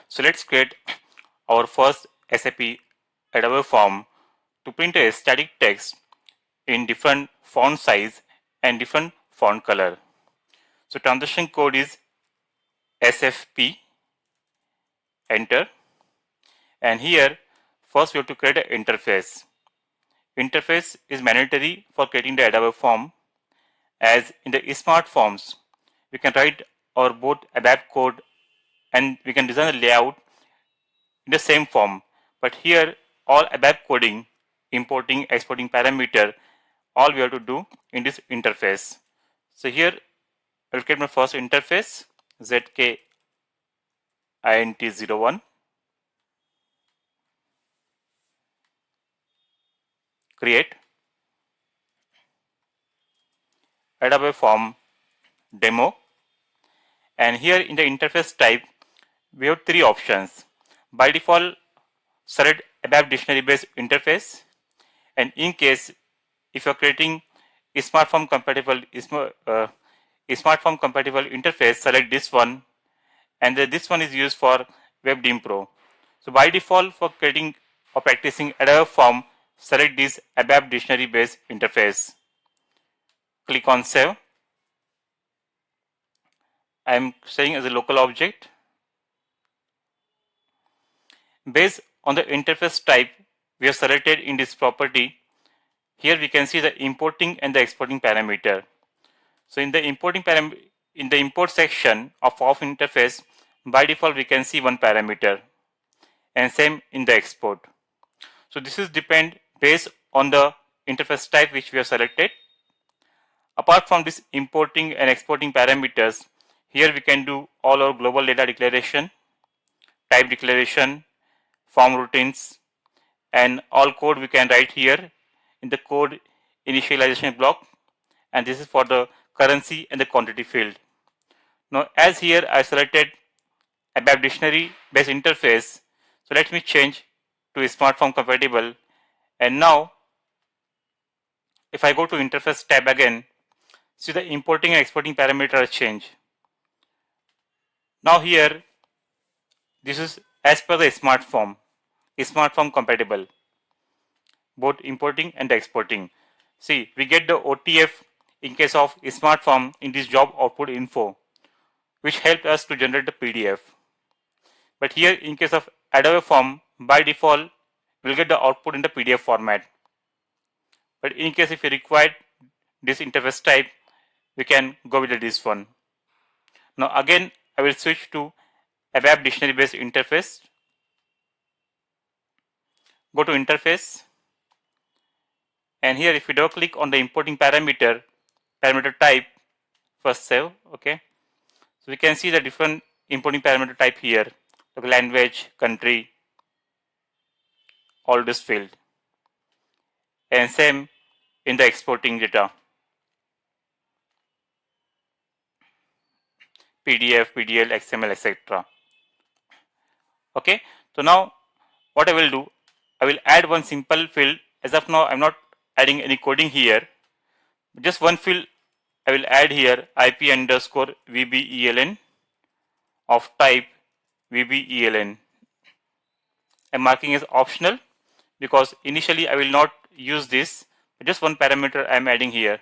So let's create our first SAP Adobe form to print a static text in different font size and different font color. So transaction code is SFP, enter, and here first we have to create an interface. Interface is mandatory for creating the Adobe form, as in the smart forms we can write our both ABAP code and we can design the layout in the same form. But here all ABAP coding, importing, exporting parameter, all we have to do in this interface. So here I will create my first interface ZKINT01, create Adobe form demo, and here in the interface type we have three options. By default, select ABAP dictionary based interface, and in case if you are creating a smart form compatible interface, select this one, and this one is used for WebDim Pro. So by default, for creating or practicing Adobe form, select this ABAP dictionary based interface. Click on save. I am saying as a local object. Based on the interface type we have selected in this property, here we can see the importing and the exporting parameter. So in the import section of interface, by default we can see one parameter, and same in the export. So this is depend based on the interface type which we have selected. Apart from this importing and exporting parameters, here we can do all our global data declaration, type declaration, form routines, and all code we can write here in the code initialization block, and this is for the currency and the quantity field. Now as here I selected ABAP dictionary based interface, so let me change to a smart form compatible, and now if I go to interface tab again, see the importing and exporting parameter change. Now here this is as per the smart form compatible, both importing and exporting. See, we get the OTF in case of smart form in this job output info, which helped us to generate the PDF. But here in case of Adobe form, by default we'll get the output in the PDF format. But in case if you require this interface type, we can go with this one. Now again I will switch to ABAP dictionary based interface. Go to interface, and here if you double click on the importing parameter type, first save, okay. So we can see the different importing parameter type here, like language, country, all this field, and same in the exporting data, PDF, PDL, XML, etc. Okay, so now what I will do, I will add one simple field. As of now, I am not adding any coding here. Just one field I will add here, IP underscore VBELN of type VBELN. I am marking as optional because initially I will not use this. Just one parameter I am adding here.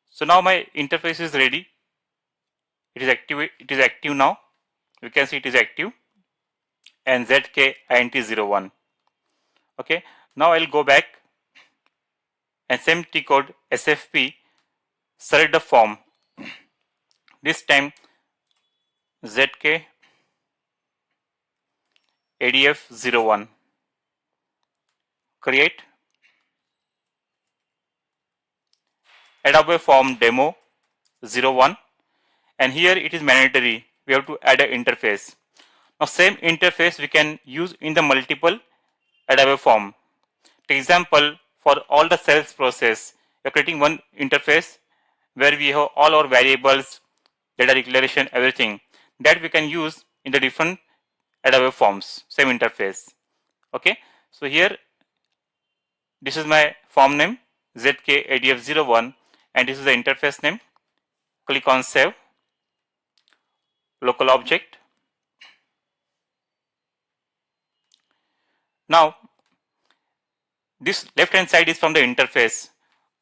So now my interface is ready. It is active now. We can see it is active, and ZKINT01. Okay, now I'll go back and same T code SFP, select the form. This time ZK ADF01, create Adobe form demo 01, and here it is mandatory, we have to add an interface. Now same interface we can use in the multiple Adobe form. For example, for all the sales process, we are creating one interface where we have all our variables, data declaration, everything that we can use in the different Adobe forms, same interface. Okay, so here this is my form name ZKADF01, and this is the interface name. Click on save. local object. Now this left hand side is from the interface.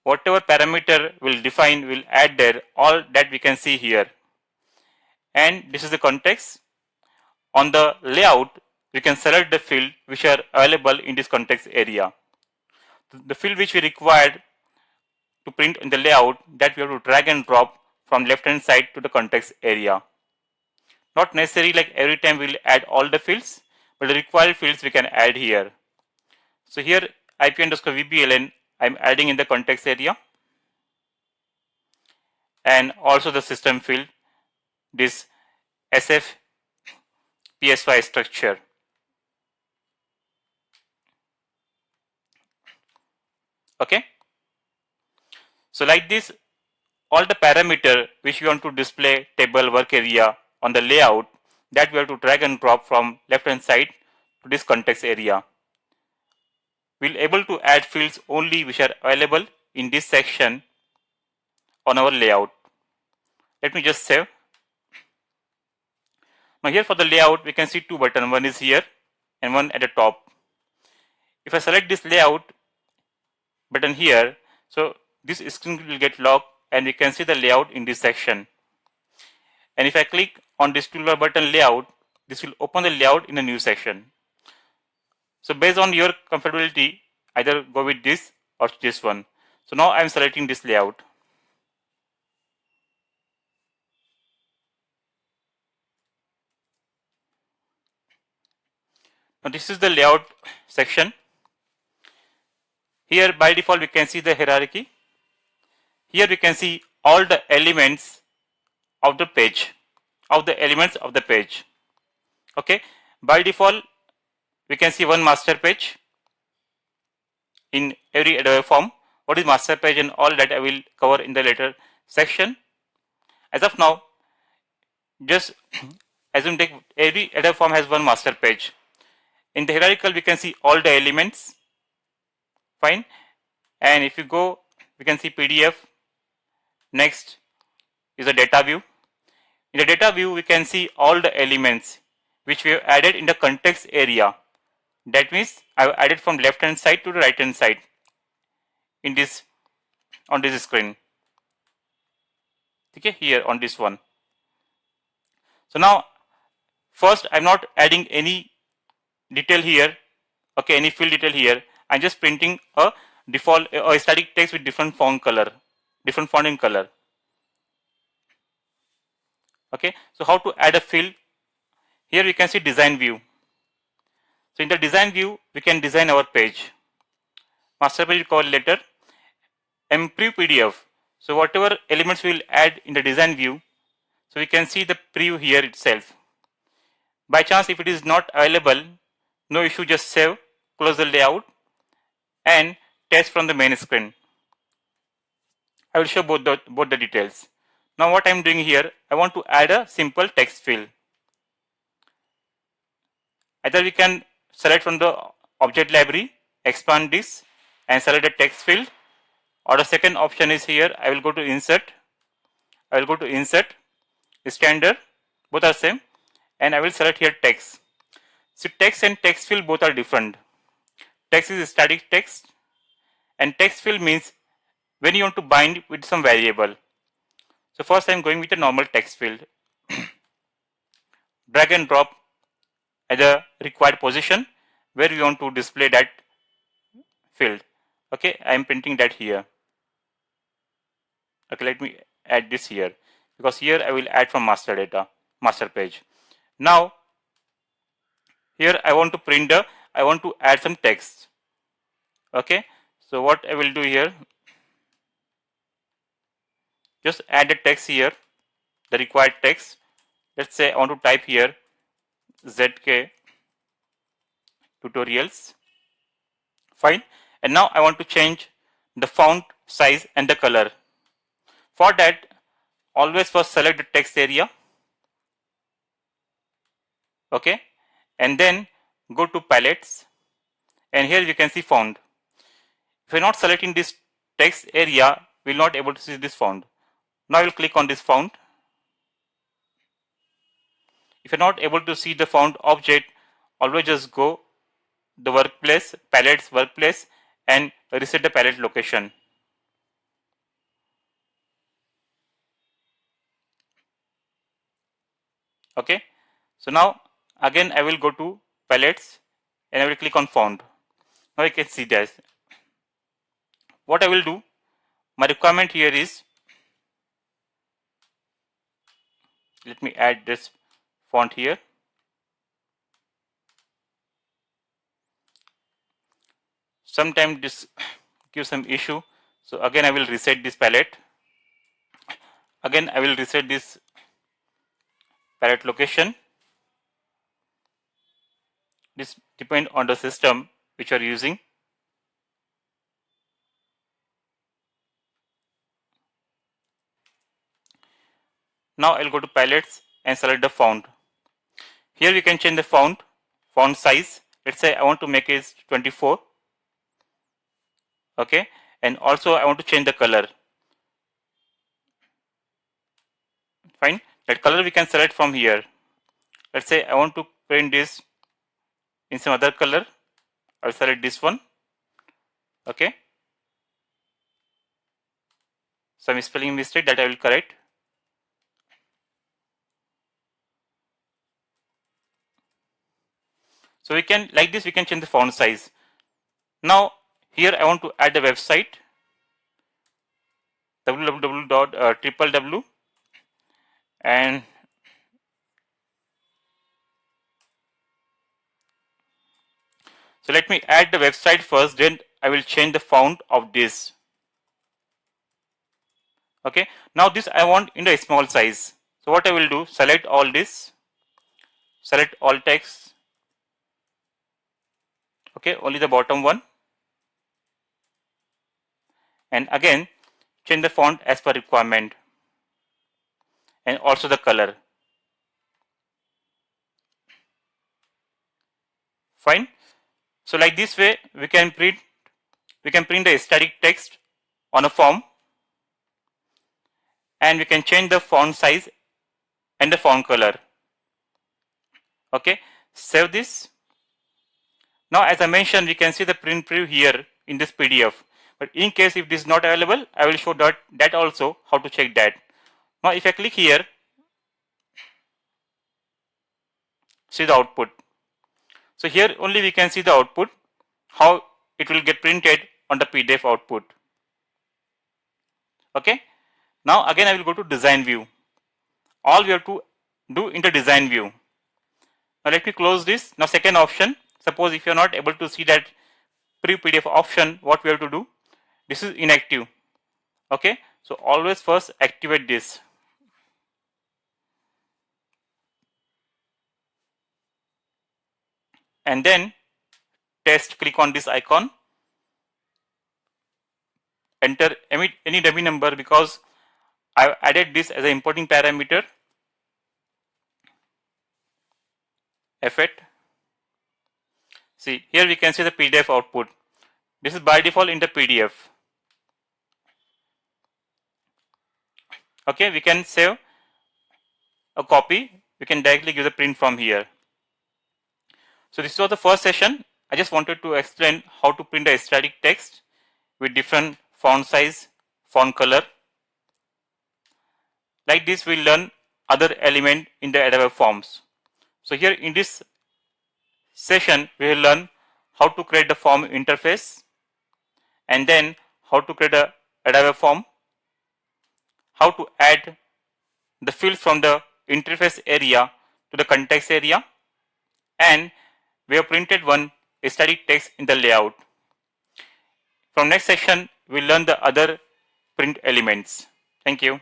Whatever parameter will define will add there, all that we can see here. And this is the context. On the layout, we can select the field which are available in this context area. The field which we required to print in the layout, that we have to drag and drop from left hand side to the context area. Not necessary like every time we will add all the fields, but the required fields we can add here. So here IP_VBLN I am adding in the context area, and also the system field, this SF PSY structure. Okay. So like this, all the parameter which we want to display table work area on the layout, that we have to drag and drop from left hand side to this context area. We'll able to add fields only which are available in this section on our layout. Let me just save. Now here for the layout, we can see two buttons. One is here and one at the top. If I select this layout button here, so this screen will get locked and we can see the layout in this section. And if I click on this toolbar button layout, this will open the layout in a new section. So based on your comfortability, either go with this or this one. So now I am selecting this layout. Now this is the layout section. Here by default we can see the hierarchy. Here we can see all the elements of the page, Okay, by default we can see one master page in every Adobe form. What is master page and all that I will cover in the later section. As of now, just assume that every Adobe form has one master page. In the hierarchical we can see all the elements, fine. And if you go, we can see PDF. Next is the data view. In the data view we can see all the elements which we have added in the context area. That means I have added from left hand side to the right hand side in this, on this screen. Okay, here on this one. So now first I am not adding any detail here, okay, any field detail here. I am just printing a default or a static text with different font color, different font in color. Okay, so how to add a field? Here we can see design view. So in the design view we can design our page. Master page we call later. Preview PDF. So whatever elements we will add in the design view, so we can see the preview here itself. By chance if it is not available, no issue, just save, close the layout and test from the main screen. I will show both the details. Now what I am doing here, I want to add a simple text field. Either we can select from the object library, expand this and select a text field, or the second option is here. I will go to insert, standard, both are same, and I will select here text. So text and text field both are different. Text is static text and text field means when you want to bind with some variable. So first I am going with a normal text field. Drag and drop at the required position where we want to display that field. Okay, I am printing that here. Okay, let me add this here because here I will add from master data, master page. Now here I want to add some text. Okay, so what I will do here, just add the text here, the required text. Let's say I want to type here ZK tutorials, fine. And now I want to change the font size and the color. For that, always first select the text area, okay, and then go to palettes, and here you can see font. If you are not selecting this text area, we will not able to see this font. Now I will click on this font. If you're not able to see the found object, always just go the workplace, palettes workplace, and reset the palette location. Okay, so now again I will go to palettes and I will click on found. Now you can see this. What I will do, my requirement here is, let me add this font here. Sometimes this gives some issue, so again I will reset this palette. Again I will reset this palette location. This depends on the system which you are using. Now I will go to palettes and select the font. Here we can change the font size. Let's say I want to make it 24. Okay, and also I want to change the color. Fine, that color we can select from here. Let's say I want to print this in some other color. I'll select this one. Okay, some spelling mistake that I will correct. So we can, like this, we can change the font size. Now here I want to add a website, www.www, and so let me add the website first, then I will change the font of this. Okay, now this I want in a small size. So what I will do, select all this, select all text. Okay, only the bottom one, and again change the font as per requirement and also the color. Fine. So like this way we can print the static text on a form, and we can change the font size and the font color. Okay, save this. Now as I mentioned, we can see the print preview here in this PDF, but in case if this is not available, I will show that also how to check that. Now if I click here, see the output. So here only we can see the output, how it will get printed on the PDF output. Okay, now again I will go to design view. All we have to do in the design view. Now let me close this. Now second option, suppose if you are not able to see that pre-PDF option, what we have to do, this is inactive. Okay, so always first activate this. And then test, click on this icon, enter any dummy number because I added this as an importing parameter, F8. See here we can see the PDF output. This is by default in the PDF. Okay, we can save a copy, we can directly give the print from here. So this was the first session. I just wanted to explain how to print a static text with different font size, font color. Like this we'll learn other element in the Adobe forms. So here in this session we will learn how to create the form interface, and then how to create a Adobe form, how to add the field from the interface area to the context area, and we have printed one static text in the layout. From next session, we'll learn the other print elements. Thank you.